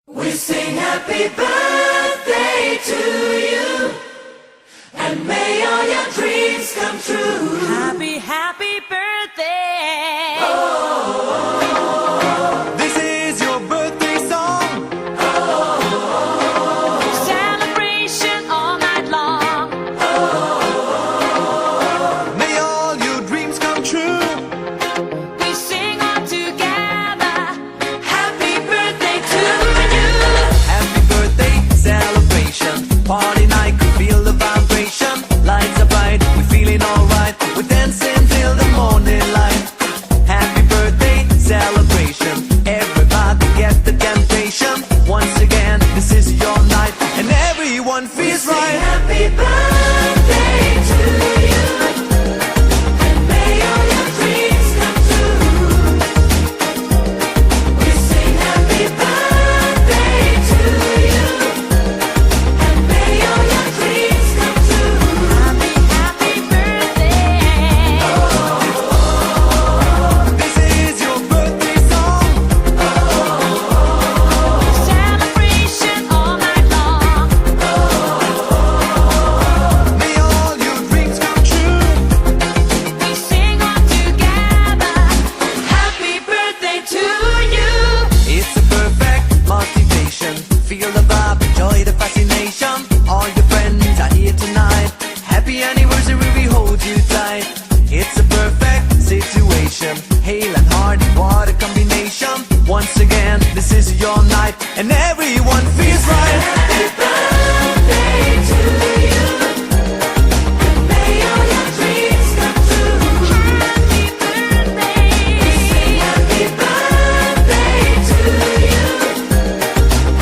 We sing happy birthday to you, and may all your dreams come true. Happy, happy birthday. This is your birthday song. Celebration all night long. May all your dreams come true. We sing all together. Happy birthday to you. Happy birthday celebration. Party night, could feel the vibration. Lights are bright, we're feeling alright. We're dancing till the morning light. Happy birthday celebration. Everybody get the temptation. Once again, this is your night, and everyone feels Sing right. happy birthday to you, and may all your dreams come true. We sing happy birthday to you, and may all your dreams come true. Happy, happy birthday. This is your birthday song. Celebration all night long. May all your dreams come true. We sing all together. Happy birthday to you. It's a perfect motivation. Feel the vibe, enjoy the fascination. All your friends are here tonight. Happy anniversary, we hold you tight. It's a perfect situation. Hale and hard, what a combination. Once again, this is your night, and everyone feels right. Happy birthday to you, and may all your dreams come true. Happy birthday. Happy birthday to you,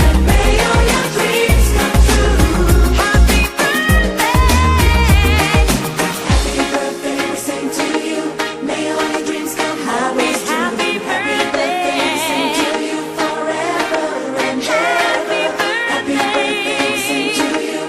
and may all your dreams come true. Happy birthday. Happy birthday, we sing to you. May all your dreams come always true. Happy birthday. We sing to you forever and ever. Happy birthday, we sing to you.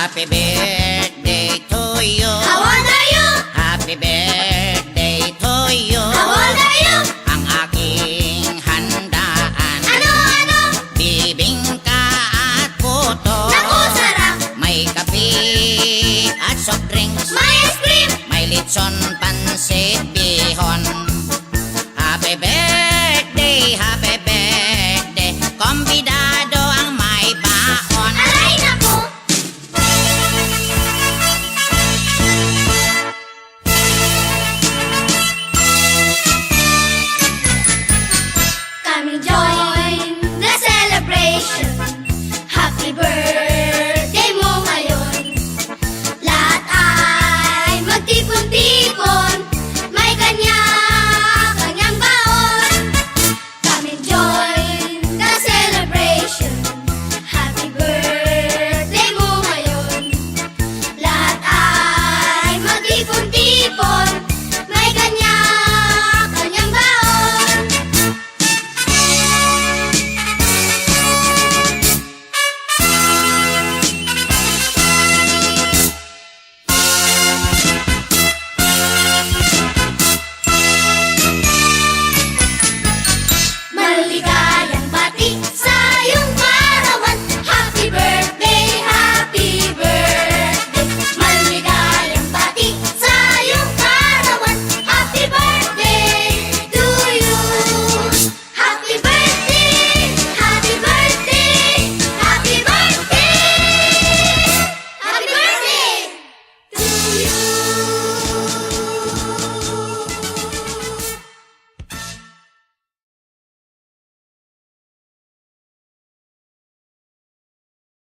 Happy birthday